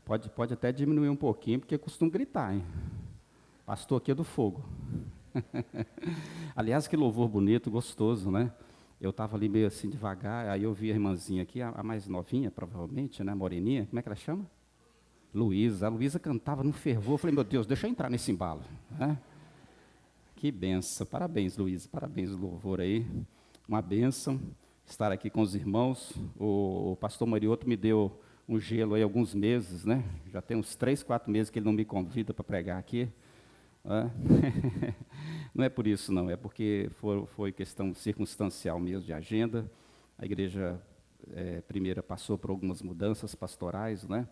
Pode até diminuir um pouquinho, porque costumo gritar, hein? Pastor aqui é do fogo. Aliás, que louvor bonito, gostoso, né? Eu estava ali meio assim devagar, aí eu vi a irmãzinha aqui, a mais novinha, provavelmente, né? Moreninha, como é que ela chama? Luísa. A Luísa cantava num fervor. Eu falei, meu Deus, deixa eu entrar nesse embalo, né? Que benção. Parabéns, Luísa. Parabéns, louvor aí. Uma benção estar aqui com os irmãos. O pastor Marioto me deu um gelo aí alguns meses, né? Já tem uns 3, 4 meses que ele não me convida para pregar aqui. Né? Não é por isso, não. É porque foi questão circunstancial mesmo de agenda. A igreja primeira passou por algumas mudanças pastorais, né?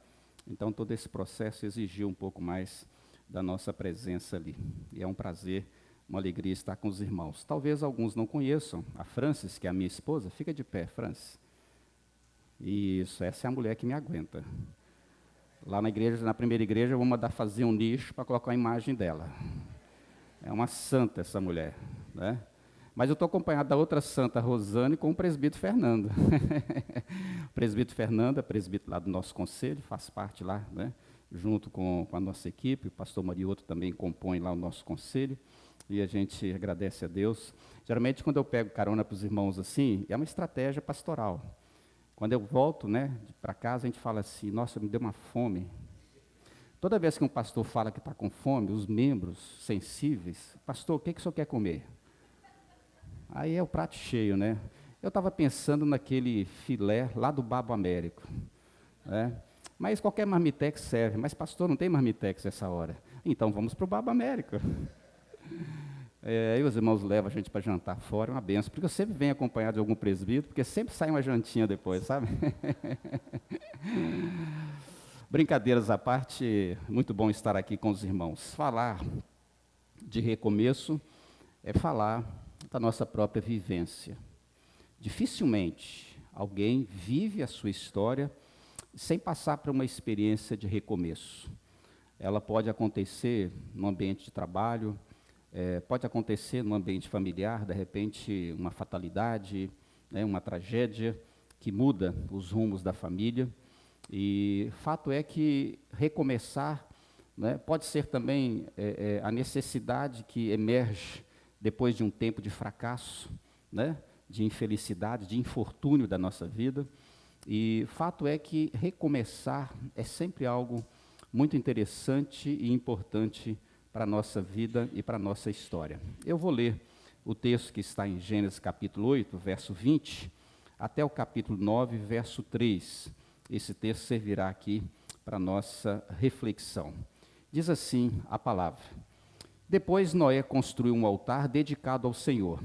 Então, todo esse processo exigiu um pouco mais da nossa presença ali. E é um prazer, uma alegria estar com os irmãos. Talvez alguns não conheçam a Francis, que é a minha esposa. Fica de pé, Francis. Isso, essa é a mulher que me aguenta. Lá na igreja, na primeira igreja, eu vou mandar fazer um nicho para colocar a imagem dela. É uma santa essa mulher, né? Mas eu estou acompanhado da outra santa, Rosane, com o presbítero Fernando. O presbítero Fernando é presbítero lá do nosso conselho, faz parte lá, né? Junto com a nossa equipe, o pastor Marioto também compõe lá o nosso conselho, e a gente agradece a Deus. Geralmente, quando eu pego carona para os irmãos assim, é uma estratégia pastoral. Quando eu volto, né, para casa, a gente fala assim, nossa, me deu uma fome. Toda vez que um pastor fala que está com fome, os membros sensíveis, pastor, o que o senhor quer comer? Aí é o prato cheio, né? Eu estava pensando naquele filé lá do Babo Américo, né? Mas qualquer marmitex serve. Mas, pastor, não tem marmitex essa hora. Então, vamos para o Babo Américo. Aí os irmãos levam a gente para jantar fora, é uma benção. Porque eu sempre venho acompanhado de algum presbítero, porque sempre sai uma jantinha depois, sabe? Brincadeiras à parte, muito bom estar aqui com os irmãos. Falar de recomeço é falar da nossa própria vivência. Dificilmente alguém vive a sua história sem passar por uma experiência de recomeço. Ela pode acontecer no ambiente de trabalho, pode acontecer no ambiente familiar, de repente uma fatalidade, né, uma tragédia que muda os rumos da família. E fato é que recomeçar, né, pode ser também a necessidade que emerge depois de um tempo de fracasso, né, de infelicidade, de infortúnio da nossa vida. E fato é que recomeçar é sempre algo muito interessante e importante para a nossa vida e para a nossa história. Eu vou ler o texto que está em Gênesis capítulo 8, verso 20, até o capítulo 9, verso 3. Esse texto servirá aqui para a nossa reflexão. Diz assim a palavra: Depois Noé construiu um altar dedicado ao Senhor,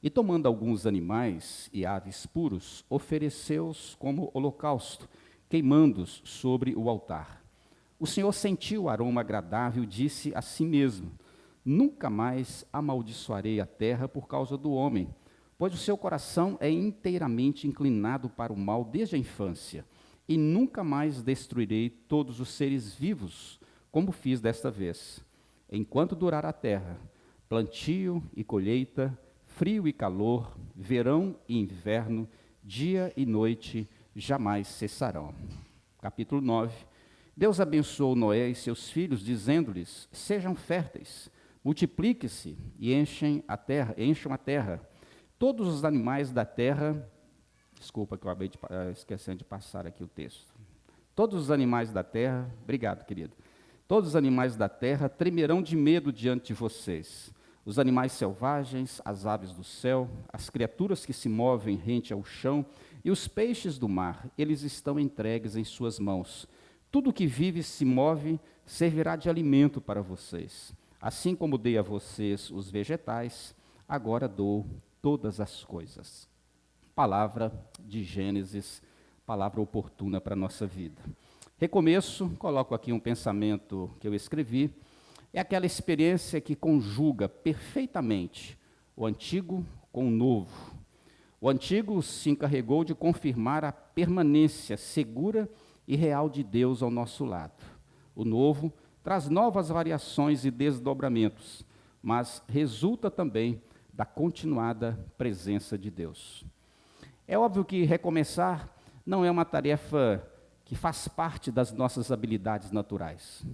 e tomando alguns animais e aves puros, ofereceu-os como holocausto, queimando-os sobre o altar. O Senhor sentiu o aroma agradável e disse a si mesmo: Nunca mais amaldiçoarei a terra por causa do homem, pois o seu coração é inteiramente inclinado para o mal desde a infância, e nunca mais destruirei todos os seres vivos, como fiz desta vez. Enquanto durar a terra, plantio e colheita, frio e calor, verão e inverno, dia e noite jamais cessarão. Capítulo 9. Deus abençoou Noé e seus filhos, dizendo-lhes: Sejam férteis, multipliquem-se e encham a terra. Todos os animais da terra, desculpa que eu acabei esquecendo de passar aqui o texto. Todos os animais da terra, obrigado, querido. Todos os animais da terra tremerão de medo diante de vocês. Os animais selvagens, as aves do céu, as criaturas que se movem rente ao chão e os peixes do mar, eles estão entregues em suas mãos. Tudo que vive e se move servirá de alimento para vocês. Assim como dei a vocês os vegetais, agora dou todas as coisas. Palavra de Gênesis, palavra oportuna para a nossa vida. Recomeço, coloco aqui um pensamento que eu escrevi, é aquela experiência que conjuga perfeitamente o antigo com o novo. O antigo se encarregou de confirmar a permanência segura e real de Deus ao nosso lado. O novo traz novas variações e desdobramentos, mas resulta também da continuada presença de Deus. É óbvio que recomeçar não é uma tarefa que faz parte das nossas habilidades naturais.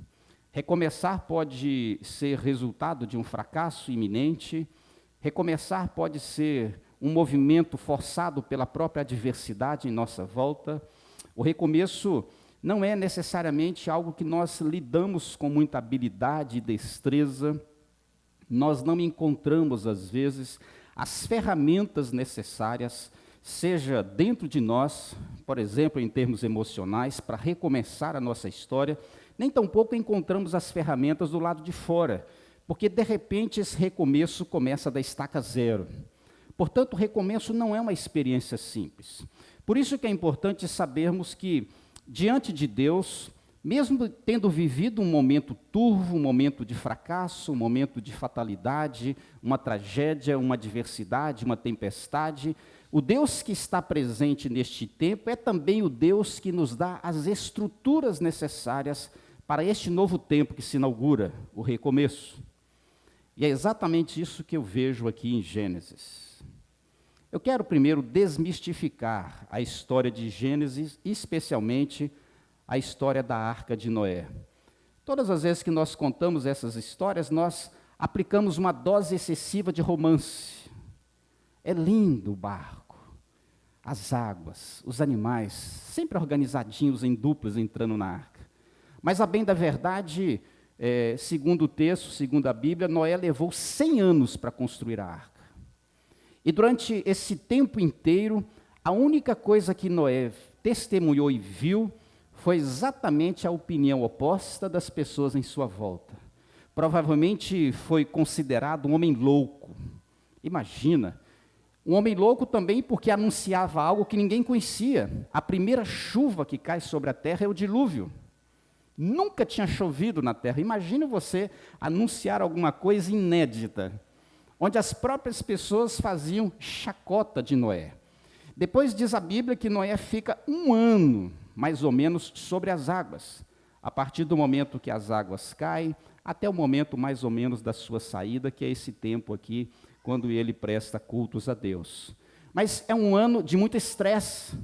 Recomeçar pode ser resultado de um fracasso iminente, recomeçar pode ser um movimento forçado pela própria adversidade em nossa volta. O recomeço não é necessariamente algo que nós lidamos com muita habilidade e destreza. Nós não encontramos, às vezes, as ferramentas necessárias, seja dentro de nós, por exemplo, em termos emocionais, para recomeçar a nossa história, nem tampouco encontramos as ferramentas do lado de fora, porque, de repente, esse recomeço começa da estaca zero. Portanto, o recomeço não é uma experiência simples. Por isso que é importante sabermos que, diante de Deus, mesmo tendo vivido um momento turvo, um momento de fracasso, um momento de fatalidade, uma tragédia, uma adversidade, uma tempestade, o Deus que está presente neste tempo é também o Deus que nos dá as estruturas necessárias para este novo tempo que se inaugura, o recomeço. E é exatamente isso que eu vejo aqui em Gênesis. Eu quero primeiro desmistificar a história de Gênesis, especialmente a história da Arca de Noé. Todas as vezes que nós contamos essas histórias, nós aplicamos uma dose excessiva de romance. É lindo o barco, as águas, os animais, sempre organizadinhos em duplas entrando na arca. Mas, a bem da verdade, segundo o texto, segundo a Bíblia, Noé levou 100 anos para construir a arca. E durante esse tempo inteiro, a única coisa que Noé testemunhou e viu foi exatamente a opinião oposta das pessoas em sua volta. Provavelmente foi considerado um homem louco. Imagina, um homem louco também porque anunciava algo que ninguém conhecia. A primeira chuva que cai sobre a terra é o dilúvio. Nunca tinha chovido na terra. Imagine você anunciar alguma coisa inédita, onde as próprias pessoas faziam chacota de Noé. Depois diz a Bíblia que Noé fica 1 ano, mais ou menos, sobre as águas. A partir do momento que as águas caem, até o momento mais ou menos da sua saída, que é esse tempo aqui, quando ele presta cultos a Deus. Mas é um ano de muito estresse,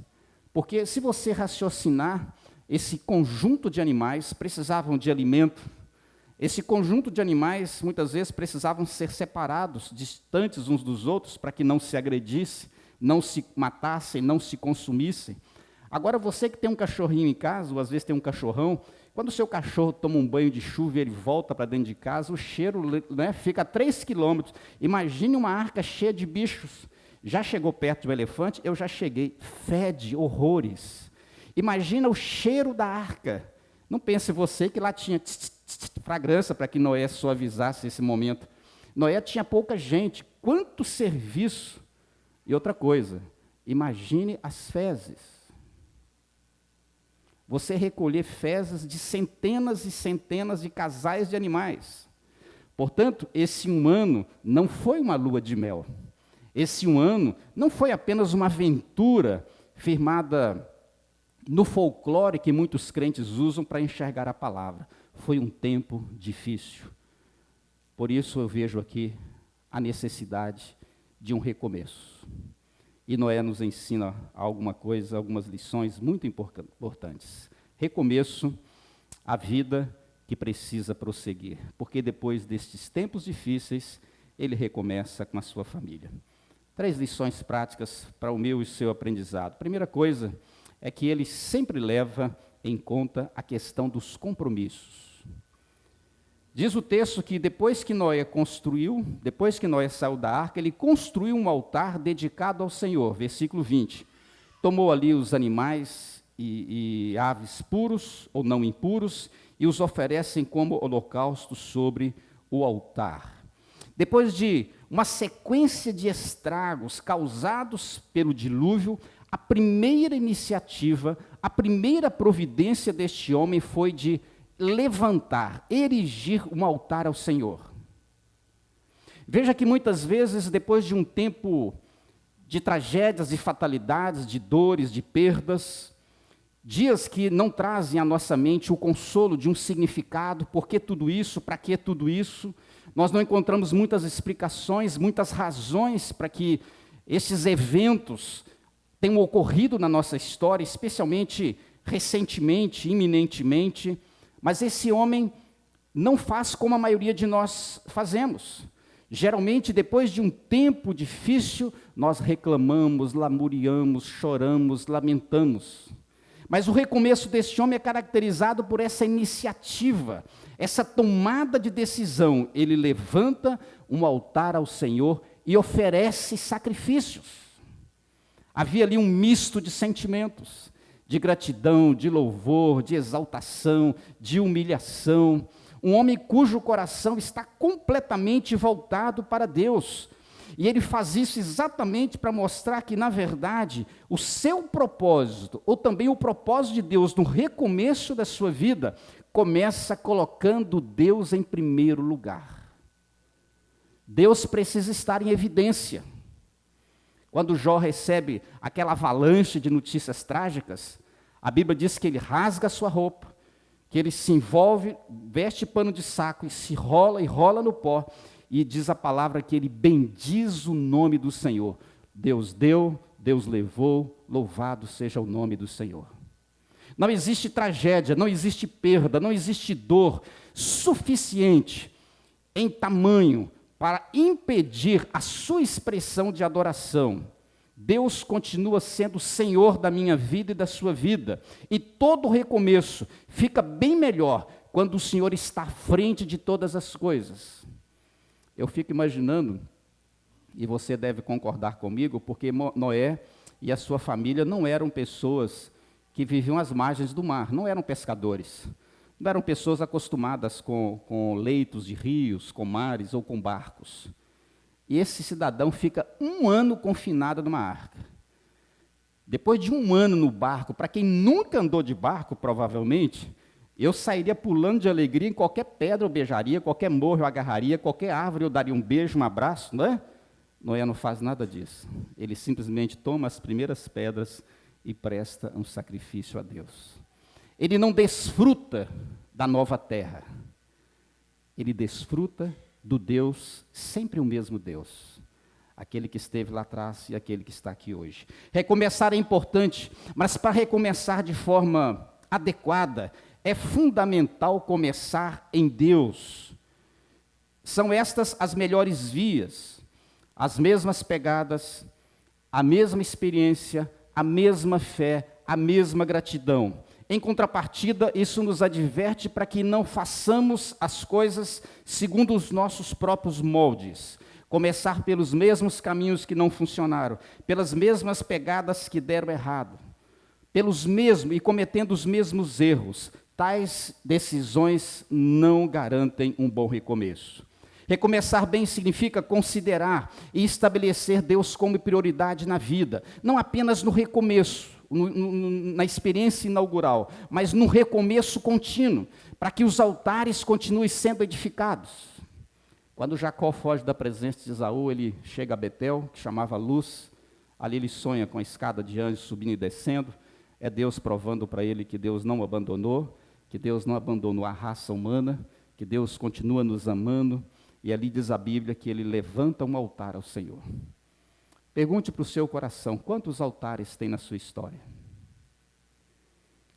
porque se você raciocinar, esse conjunto de animais precisavam de alimento. Esse conjunto de animais, muitas vezes, precisavam ser separados, distantes uns dos outros, para que não se agredissem, não se matassem, não se consumissem. Agora, você que tem um cachorrinho em casa, ou às vezes tem um cachorrão, quando o seu cachorro toma um banho de chuva e ele volta para dentro de casa, o cheiro, né, fica a 3 quilômetros. Imagine uma arca cheia de bichos. Já chegou perto de um elefante? Eu já cheguei. Fede horrores. Imagina o cheiro da arca. Não pense você que lá tinha fragrância para que Noé suavizasse esse momento. Noé tinha pouca gente. Quanto serviço! E outra coisa, imagine as fezes. Você recolher fezes de centenas e centenas de casais de animais. Portanto, esse 1 ano não foi uma lua de mel. Esse 1 ano não foi apenas uma aventura firmada no folclore que muitos crentes usam para enxergar a palavra. Foi um tempo difícil. Por isso eu vejo aqui a necessidade de um recomeço. E Noé nos ensina alguma coisa, algumas lições muito importantes. Recomeço, a vida que precisa prosseguir, porque depois destes tempos difíceis, ele recomeça com a sua família. 3 lições práticas para o meu e o seu aprendizado. Primeira coisa é que ele sempre leva em conta a questão dos compromissos. Diz o texto que depois que Noé saiu da arca, ele construiu um altar dedicado ao Senhor, versículo 20. Tomou ali os animais e aves puros ou não impuros e os oferecem como holocausto sobre o altar. Depois de uma sequência de estragos causados pelo dilúvio, a primeira iniciativa, a primeira providência deste homem foi de levantar, erigir um altar ao Senhor. Veja que muitas vezes, depois de um tempo de tragédias, de fatalidades, de dores, de perdas, dias que não trazem à nossa mente o consolo de um significado, por que tudo isso, para que tudo isso, nós não encontramos muitas explicações, muitas razões para que esses eventos tenham ocorrido na nossa história, especialmente recentemente, iminentemente, mas esse homem não faz como a maioria de nós fazemos. Geralmente, depois de um tempo difícil, nós reclamamos, lamuriamos, choramos, lamentamos. Mas o recomeço deste homem é caracterizado por essa iniciativa, essa tomada de decisão. Ele levanta um altar ao Senhor e oferece sacrifícios. Havia ali um misto de sentimentos, de gratidão, de louvor, de exaltação, de humilhação. Um homem cujo coração está completamente voltado para Deus. E ele faz isso exatamente para mostrar que, na verdade, o seu propósito, ou também o propósito de Deus no recomeço da sua vida, começa colocando Deus em primeiro lugar. Deus precisa estar em evidência. Quando Jó recebe aquela avalanche de notícias trágicas, a Bíblia diz que ele rasga a sua roupa, que ele se envolve, veste pano de saco e se rola e rola no pó, e diz a palavra que ele bendiz o nome do Senhor. Deus deu, Deus levou, louvado seja o nome do Senhor. Não existe tragédia, não existe perda, não existe dor suficiente em tamanho para impedir a sua expressão de adoração. Deus continua sendo o Senhor da minha vida e da sua vida. E todo recomeço fica bem melhor quando o Senhor está à frente de todas as coisas. Eu fico imaginando, e você deve concordar comigo, porque Noé e a sua família não eram pessoas que viviam às margens do mar, não eram pescadores, não eram pessoas acostumadas com leitos de rios, com mares ou com barcos. E esse cidadão fica 1 ano confinado numa arca. Depois de 1 ano no barco, para quem nunca andou de barco, provavelmente, eu sairia pulando de alegria em qualquer pedra eu beijaria, qualquer morro eu agarraria, qualquer árvore eu daria um beijo, um abraço, não é? Noé não faz nada disso. Ele simplesmente toma as primeiras pedras e presta um sacrifício a Deus. Ele não desfruta da nova terra. Ele desfruta do Deus, sempre o mesmo Deus. Aquele que esteve lá atrás e aquele que está aqui hoje. Recomeçar é importante, mas para recomeçar de forma adequada, é fundamental começar em Deus. São estas as melhores vias, as mesmas pegadas, a mesma experiência, a mesma fé, a mesma gratidão. Em contrapartida, isso nos adverte para que não façamos as coisas segundo os nossos próprios moldes. Começar pelos mesmos caminhos que não funcionaram, pelas mesmas pegadas que deram errado, e cometendo os mesmos erros. Tais decisões não garantem um bom recomeço. Recomeçar bem significa considerar e estabelecer Deus como prioridade na vida, não apenas no recomeço, na experiência inaugural, mas no recomeço contínuo, para que os altares continuem sendo edificados. Quando Jacó foge da presença de Esaú, ele chega a Betel, que chamava Luz, ali ele sonha com a escada de anjos subindo e descendo, é Deus provando para ele que Deus não o abandonou, que Deus não abandonou a raça humana, que Deus continua nos amando, e ali diz a Bíblia que ele levanta um altar ao Senhor. Pergunte para o seu coração, quantos altares tem na sua história?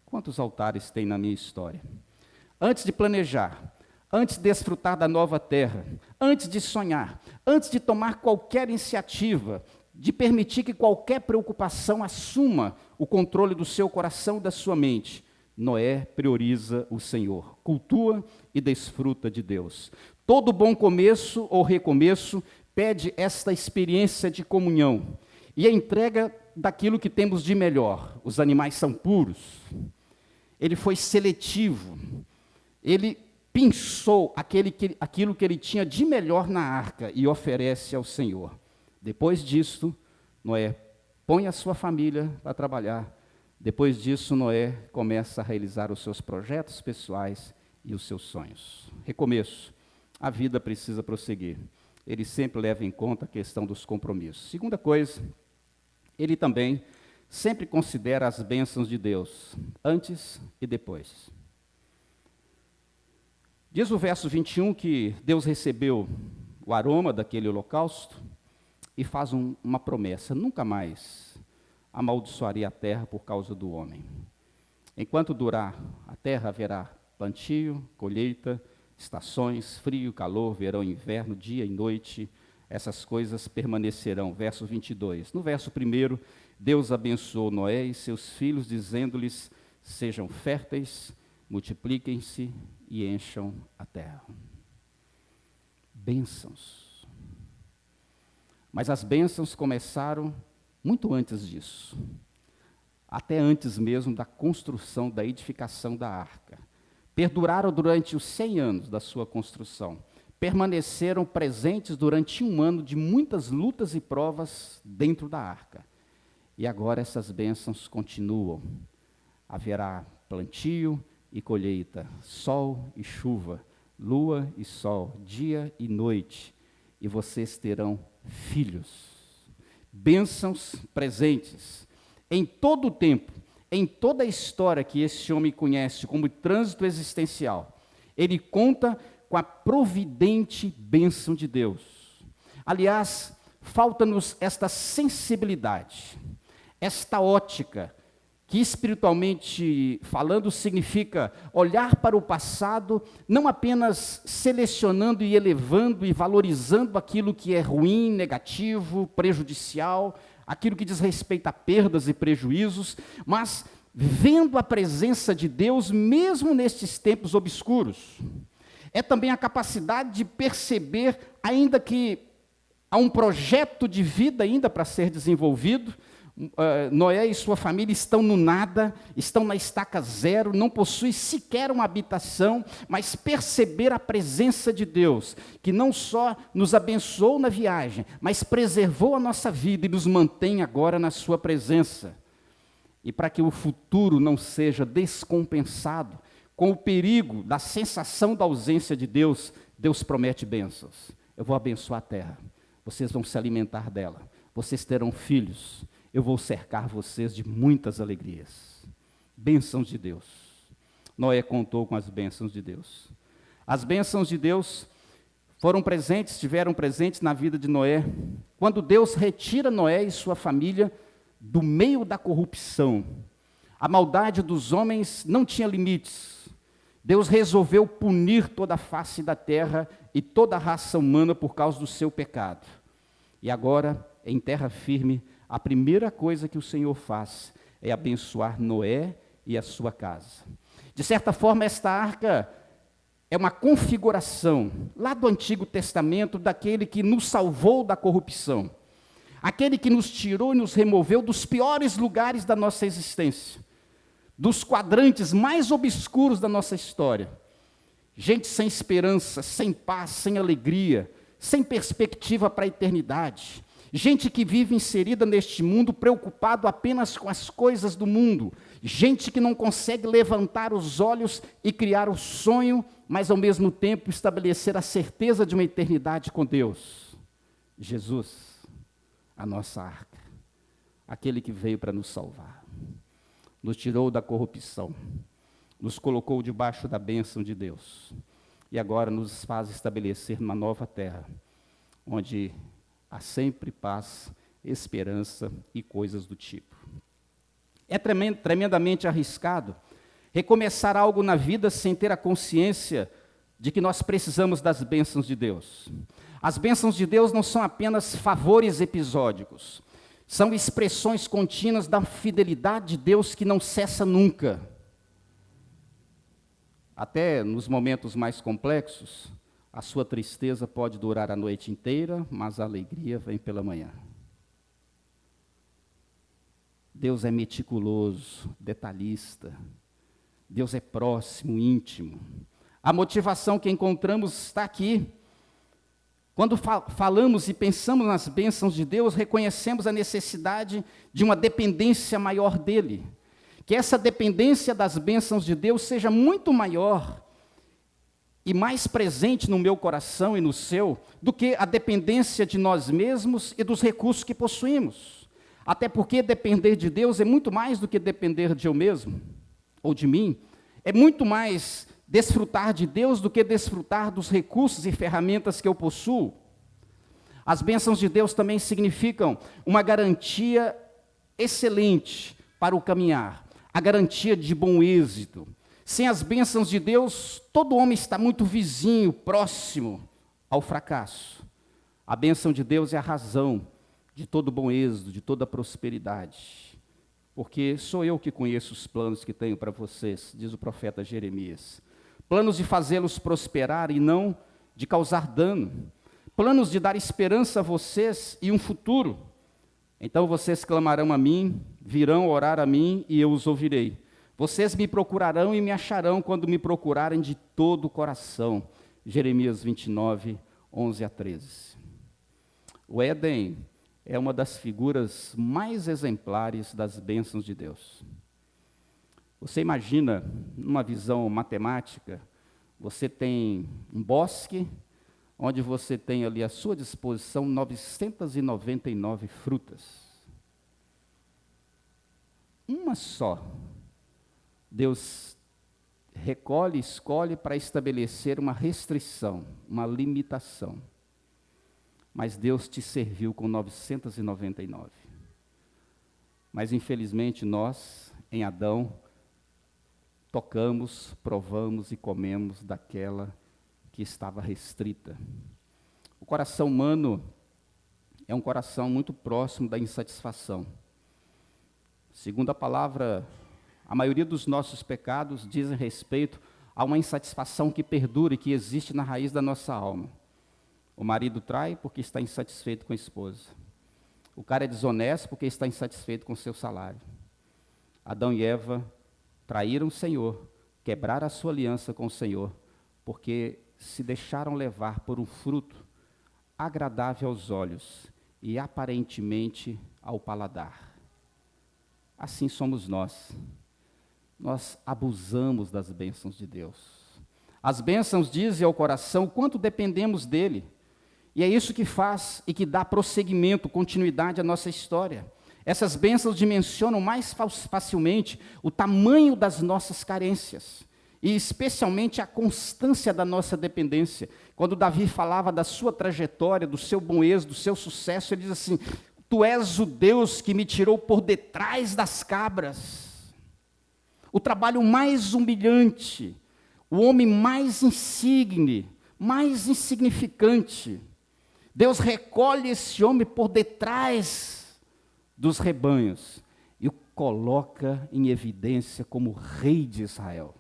Quantos altares tem na minha história? Antes de planejar, antes de desfrutar da nova terra, antes de sonhar, antes de tomar qualquer iniciativa, de permitir que qualquer preocupação assuma o controle do seu coração e da sua mente, Noé prioriza o Senhor, cultua e desfruta de Deus. Todo bom começo ou recomeço pede esta experiência de comunhão e a entrega daquilo que temos de melhor. Os animais são puros. Ele foi seletivo. Ele pensou aquilo que ele tinha de melhor na arca e oferece ao Senhor. Depois disso, Noé põe a sua família para trabalhar. Depois disso, Noé começa a realizar os seus projetos pessoais e os seus sonhos. Recomeço. A vida precisa prosseguir. Ele sempre leva em conta a questão dos compromissos. Segunda coisa, ele também sempre considera as bênçãos de Deus, antes e depois. Diz o verso 21 que Deus recebeu o aroma daquele holocausto e faz uma promessa: nunca mais amaldiçoaria a terra por causa do homem. Enquanto durar a terra, haverá plantio, colheita, estações, frio, calor, verão, inverno, dia e noite, essas coisas permanecerão. Verso 22. No verso 1, Deus abençoou Noé e seus filhos, dizendo-lhes: sejam férteis, multipliquem-se e encham a terra. Bênçãos. Mas as bênçãos começaram muito antes disso. Até antes mesmo da construção, da edificação da arca. Perduraram durante os 100 anos da sua construção. Permaneceram presentes durante 1 ano de muitas lutas e provas dentro da arca. E agora essas bênçãos continuam. Haverá plantio e colheita, sol e chuva, lua e sol, dia e noite. E vocês terão filhos. Bênçãos presentes. Em todo o tempo, em toda a história que esse homem conhece como trânsito existencial, ele conta com a providente bênção de Deus. Aliás, falta-nos esta sensibilidade, esta ótica, que espiritualmente falando significa olhar para o passado, não apenas selecionando e elevando e valorizando aquilo que é ruim, negativo, prejudicial, aquilo que diz respeito a perdas e prejuízos, mas vendo a presença de Deus mesmo nestes tempos obscuros. É também a capacidade de perceber, ainda que há um projeto de vida ainda para ser desenvolvido, Noé e sua família estão no nada, estão na estaca zero, não possuem sequer uma habitação, mas perceber a presença de Deus, que não só nos abençoou na viagem, mas preservou a nossa vida e nos mantém agora na sua presença. E para que o futuro não seja descompensado com o perigo da sensação da ausência de Deus, Deus promete bênçãos. Eu vou abençoar a terra, vocês vão se alimentar dela, vocês terão filhos, eu vou cercar vocês de muitas alegrias. Bênçãos de Deus. Noé contou com as bênçãos de Deus. As bênçãos de Deus estiveram presentes na vida de Noé, quando Deus retira Noé e sua família do meio da corrupção. A maldade dos homens não tinha limites. Deus resolveu punir toda a face da terra e toda a raça humana por causa do seu pecado. E agora, em terra firme, a primeira coisa que o Senhor faz é abençoar Noé e a sua casa. De certa forma, esta arca é uma configuração, lá do Antigo Testamento, daquele que nos salvou da corrupção. Aquele que nos tirou e nos removeu dos piores lugares da nossa existência, dos quadrantes mais obscuros da nossa história. Gente sem esperança, sem paz, sem alegria, sem perspectiva para a eternidade. Gente que vive inserida neste mundo, preocupado apenas com as coisas do mundo. Gente que não consegue levantar os olhos e criar o sonho, mas ao mesmo tempo estabelecer a certeza de uma eternidade com Deus. Jesus, a nossa arca, aquele que veio para nos salvar, nos tirou da corrupção, nos colocou debaixo da bênção de Deus, e agora nos faz estabelecer uma nova terra, onde há sempre paz, esperança e coisas do tipo. É tremendamente arriscado recomeçar algo na vida sem ter a consciência de que nós precisamos das bênçãos de Deus. As bênçãos de Deus não são apenas favores episódicos, são expressões contínuas da fidelidade de Deus que não cessa nunca. Até nos momentos mais complexos, a sua tristeza pode durar a noite inteira, mas a alegria vem pela manhã. Deus é meticuloso, detalhista. Deus é próximo, íntimo. A motivação que encontramos está aqui. Quando falamos e pensamos nas bênçãos de Deus, reconhecemos a necessidade de uma dependência maior dEle. Que essa dependência das bênçãos de Deus seja muito maior e mais presente no meu coração e no seu, do que a dependência de nós mesmos e dos recursos que possuímos. Até porque depender de Deus é muito mais do que depender de eu mesmo, ou de mim. É muito mais desfrutar de Deus do que desfrutar dos recursos e ferramentas que eu possuo. As bênçãos de Deus também significam uma garantia excelente para o caminhar. a garantia de bom êxito. Sem as bênçãos de Deus, todo homem está muito vizinho, próximo ao fracasso. A bênção de Deus é a razão de todo bom êxito, de toda prosperidade. Porque sou eu que conheço os planos que tenho para vocês, diz o profeta Jeremias. Planos de fazê-los prosperar e não de causar dano. Planos de dar esperança a vocês e um futuro. Então vocês clamarão a mim, virão orar a mim e eu os ouvirei. Vocês me procurarão e me acharão quando me procurarem de todo o coração. Jeremias 29, 11 a 13. O Éden é uma das figuras mais exemplares das bênçãos de Deus. Você imagina, numa visão matemática, você tem um bosque, onde você tem ali à sua disposição 999 frutas. Uma só, Deus recolhe, escolhe para estabelecer uma restrição, uma limitação. Mas Deus te serviu com 999. Mas infelizmente nós, em Adão, tocamos, provamos e comemos daquela que estava restrita. O coração humano é um coração muito próximo da insatisfação. Segundo a palavra, a maioria dos nossos pecados dizem respeito a uma insatisfação que perdura e que existe na raiz da nossa alma. O marido trai porque está insatisfeito com a esposa. O cara é desonesto porque está insatisfeito com o seu salário. Adão e Eva traíram o Senhor, quebraram a sua aliança com o Senhor, porque se deixaram levar por um fruto agradável aos olhos e aparentemente ao paladar. Assim somos nós. Nós abusamos das bênçãos de Deus. As bênçãos dizem ao coração quanto dependemos dele. E é isso que faz e que dá prosseguimento, continuidade à nossa história. Essas bênçãos dimensionam mais facilmente o tamanho das nossas carências. E especialmente a constância da nossa dependência. Quando Davi falava da sua trajetória, do seu bom êxito, do seu sucesso, ele diz assim: tu és o Deus que me tirou por detrás das cabras. O trabalho mais humilhante, o homem mais insigne, mais insignificante. Deus recolhe esse homem por detrás dos rebanhos e o coloca em evidência como rei de Israel.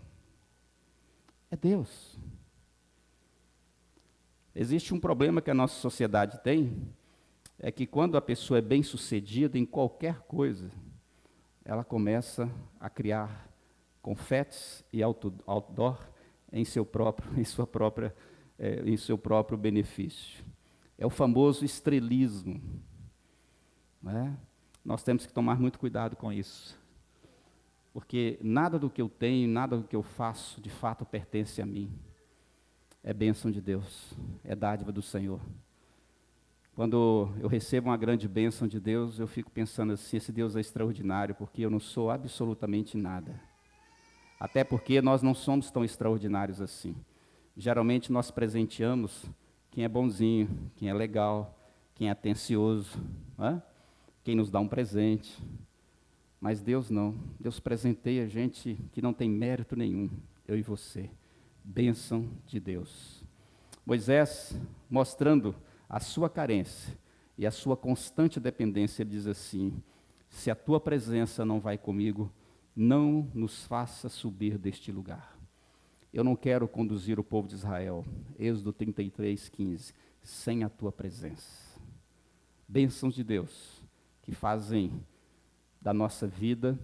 É Deus. Existe um problema que a nossa sociedade tem, é que quando a pessoa é bem-sucedida em qualquer coisa, ela começa a criar confetes e outdoor em seu próprio benefício. É o famoso estrelismo. Né? Nós temos que tomar muito cuidado com isso. Porque nada do que eu tenho, nada do que eu faço, de fato pertence a mim. É bênção de Deus, é dádiva do Senhor. Quando eu recebo uma grande bênção de Deus, eu fico pensando assim, esse Deus é extraordinário, porque eu não sou absolutamente nada. Até porque nós não somos tão extraordinários assim. Geralmente nós presenteamos quem é bonzinho, quem é legal, quem é atencioso, né? Quem nos dá um presente. Mas Deus não. Deus presenteia gente que não tem mérito nenhum, eu e você. Bênção de Deus. Moisés, mostrando a sua carência e a sua constante dependência, ele diz assim: se a tua presença não vai comigo, não nos faça subir deste lugar. Eu não quero conduzir o povo de Israel, Êxodo 33, 15, sem a tua presença. Bênçãos de Deus, que fazem da nossa vida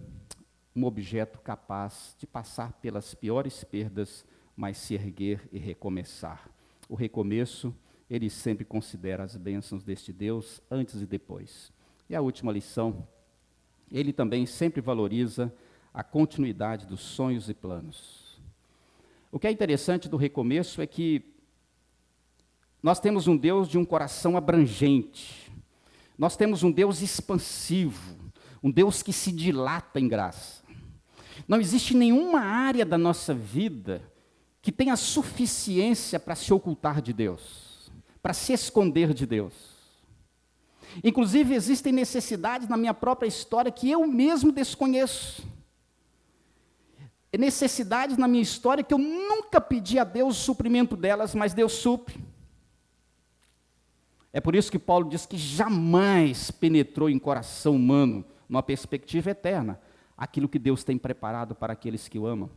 um objeto capaz de passar pelas piores perdas, mas se erguer e recomeçar. O recomeço, ele sempre considera as bênçãos deste Deus antes e depois. E a última lição, ele também sempre valoriza a continuidade dos sonhos e planos. O que é interessante do recomeço é que nós temos um Deus de um coração abrangente. Nós temos um Deus expansivo, um Deus que se dilata em graça. Não existe nenhuma área da nossa vida que tenha suficiência para se ocultar de Deus, para se esconder de Deus. Inclusive, existem necessidades na minha própria história que eu mesmo desconheço. necessidades na minha história que eu nunca pedi a Deus o suprimento delas, mas Deus supre. É por isso que Paulo diz que jamais penetrou em coração humano, numa perspectiva eterna, aquilo que Deus tem preparado para aqueles que o amam.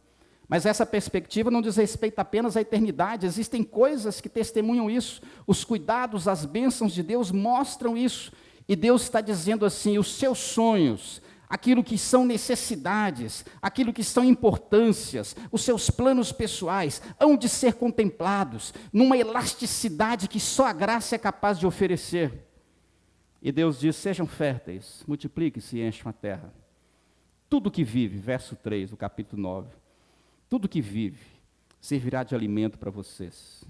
Mas essa perspectiva não diz respeito apenas à eternidade, existem coisas que testemunham isso, os cuidados, as bênçãos de Deus mostram isso, e Deus está dizendo assim, os seus sonhos, aquilo que são necessidades, aquilo que são importâncias, os seus planos pessoais, hão de ser contemplados, numa elasticidade que só a graça é capaz de oferecer. E Deus diz, sejam férteis, multipliquem-se e enchem a terra. Tudo que vive, verso 3 do capítulo 9, tudo que vive servirá de alimento para vocês.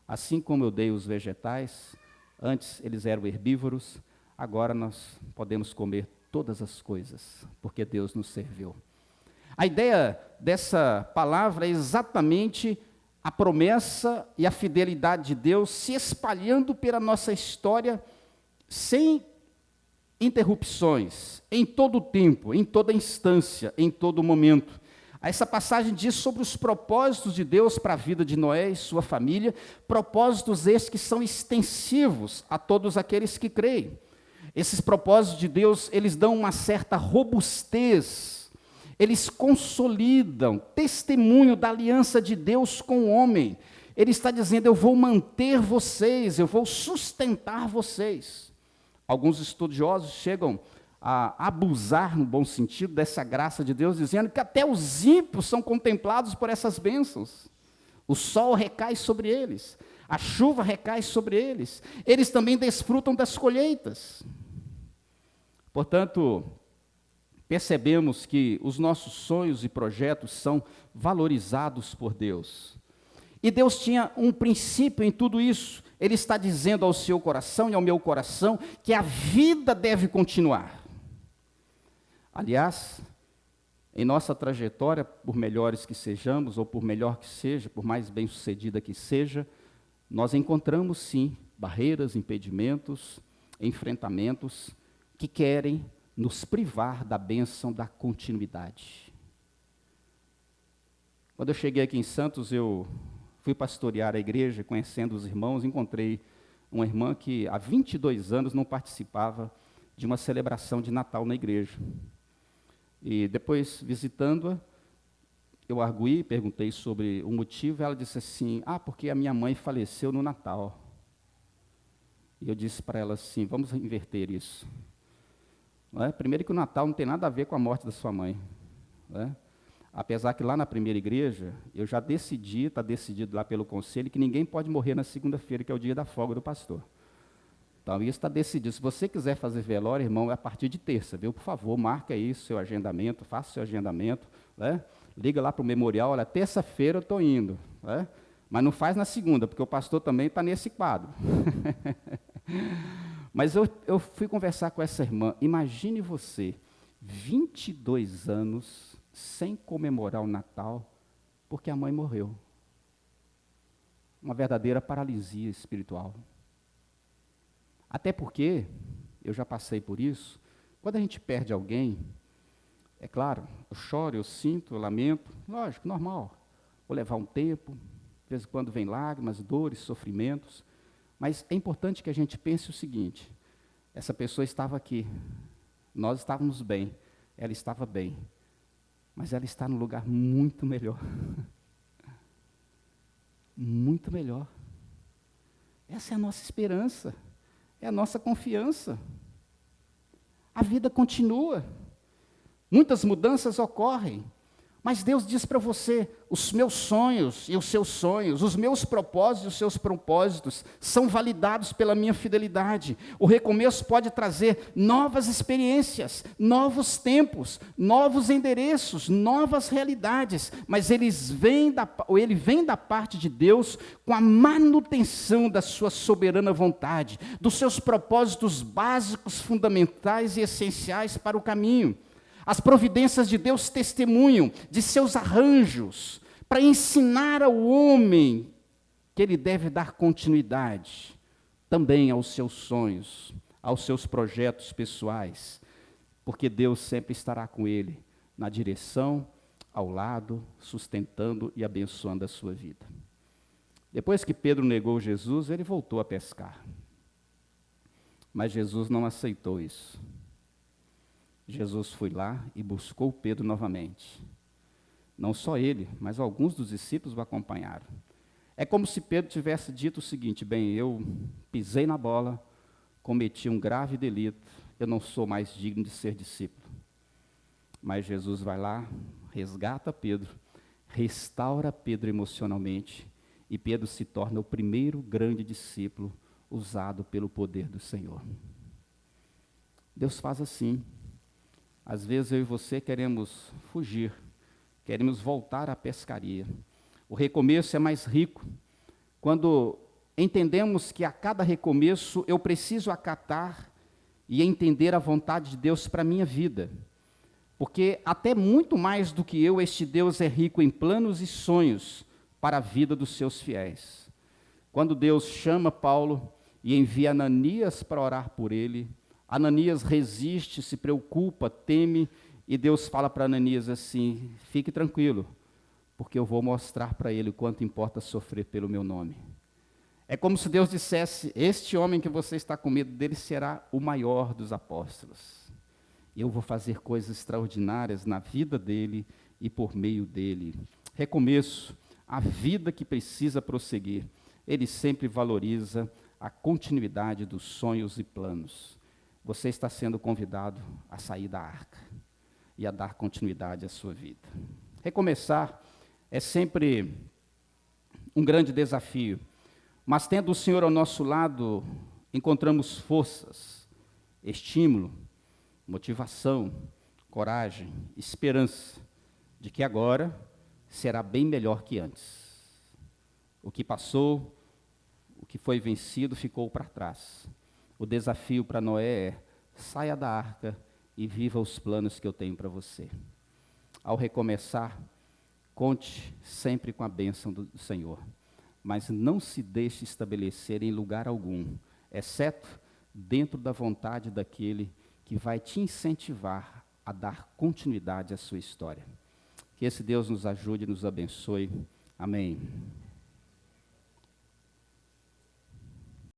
Assim como eu dei os vegetais, antes eles eram herbívoros, agora nós podemos comer todas as coisas, porque Deus nos serviu. A ideia dessa palavra é exatamente a promessa e a fidelidade de Deus se espalhando pela nossa história sem interrupções, em todo o tempo, em toda instância, em todo momento. Essa passagem diz sobre os propósitos de Deus para a vida de Noé e sua família, propósitos estes que são extensivos a todos aqueles que creem. Esses propósitos de Deus, eles dão uma certa robustez, eles consolidam, testemunho da aliança de Deus com o homem. Ele está dizendo, eu vou manter vocês, eu vou sustentar vocês. Alguns estudiosos chegam a abusar, no bom sentido, dessa graça de Deus, dizendo que até os ímpios são contemplados por essas bênçãos. O sol recai sobre eles, a chuva recai sobre eles, eles também desfrutam das colheitas. Portanto, percebemos que os nossos sonhos e projetos são valorizados por Deus. E Deus tinha um princípio em tudo isso. Ele está dizendo ao seu coração e ao meu coração que a vida deve continuar. Aliás, em nossa trajetória, por melhores que sejamos, ou por melhor que seja, por mais bem-sucedida que seja, nós encontramos sim barreiras, impedimentos, enfrentamentos que querem nos privar da bênção da continuidade. Quando eu cheguei aqui em Santos, eu fui pastorear a igreja, conhecendo os irmãos, encontrei uma irmã que há 22 anos não participava de uma celebração de Natal na igreja. E depois, visitando-a, eu arguí, perguntei sobre o motivo, e ela disse assim, porque a minha mãe faleceu no Natal. E eu disse para ela assim, vamos inverter isso. Não é? Primeiro que o Natal não tem nada a ver com a morte da sua mãe. Não é? Apesar que lá na primeira igreja, eu já decidi, está decidido lá pelo conselho, que ninguém pode morrer na segunda-feira, que é o dia da folga do pastor. Então, isso está decidido. Se você quiser fazer velório, irmão, é a partir de terça, viu? Por favor, marca aí o seu agendamento, faça o seu agendamento, né? Liga lá para o memorial, olha, terça-feira eu estou indo, né? Mas não faz na segunda, porque o pastor também está nesse quadro. Mas eu fui conversar com essa irmã, imagine você, 22 anos sem comemorar o Natal, porque a mãe morreu. Uma verdadeira paralisia espiritual. Até porque, eu já passei por isso, quando a gente perde alguém, é claro, eu choro, eu sinto, eu lamento, lógico, normal. Vou levar um tempo, de vez em quando vem lágrimas, dores, sofrimentos, mas é importante que a gente pense o seguinte, essa pessoa estava aqui, nós estávamos bem, ela estava bem, mas ela está num lugar muito melhor. Muito melhor. Essa é a nossa esperança. É a nossa confiança. A vida continua. Muitas mudanças ocorrem. Mas Deus diz para você, os meus sonhos e os seus sonhos, os meus propósitos e os seus propósitos são validados pela minha fidelidade. O recomeço pode trazer novas experiências, novos tempos, novos endereços, novas realidades, mas ele vem da parte de Deus com a manutenção da sua soberana vontade, dos seus propósitos básicos, fundamentais e essenciais para o caminho. As providências de Deus testemunham de seus arranjos para ensinar ao homem que ele deve dar continuidade também aos seus sonhos, aos seus projetos pessoais, porque Deus sempre estará com ele na direção, ao lado, sustentando e abençoando a sua vida. Depois que Pedro negou Jesus, ele voltou a pescar. Mas Jesus não aceitou isso. Jesus foi lá e buscou Pedro novamente. Não só ele, mas alguns dos discípulos o acompanharam. É como se Pedro tivesse dito o seguinte: bem, eu pisei na bola, cometi um grave delito, eu não sou mais digno de ser discípulo. Mas Jesus vai lá, resgata Pedro, restaura Pedro emocionalmente, e Pedro se torna o primeiro grande discípulo usado pelo poder do Senhor. Deus faz assim. Às vezes eu e você queremos fugir, queremos voltar à pescaria. O recomeço é mais rico quando entendemos que a cada recomeço eu preciso acatar e entender a vontade de Deus para a minha vida. Porque até muito mais do que eu, este Deus é rico em planos e sonhos para a vida dos seus fiéis. Quando Deus chama Paulo e envia Ananias para orar por ele, Ananias resiste, se preocupa, teme, e Deus fala para Ananias assim: fique tranquilo, porque eu vou mostrar para ele o quanto importa sofrer pelo meu nome. É como se Deus dissesse: este homem que você está com medo dele será o maior dos apóstolos. Eu vou fazer coisas extraordinárias na vida dele e por meio dele. Recomeço, a vida que precisa prosseguir. Ele sempre valoriza a continuidade dos sonhos e planos. Você está sendo convidado a sair da arca e a dar continuidade à sua vida. Recomeçar é sempre um grande desafio, mas tendo o Senhor ao nosso lado, encontramos forças, estímulo, motivação, coragem, esperança de que agora será bem melhor que antes. O que passou, o que foi vencido ficou para trás. O desafio para Noé é: saia da arca e viva os planos que eu tenho para você. Ao recomeçar, conte sempre com a bênção do Senhor, mas não se deixe estabelecer em lugar algum, exceto dentro da vontade daquele que vai te incentivar a dar continuidade à sua história. Que esse Deus nos ajude e nos abençoe. Amém.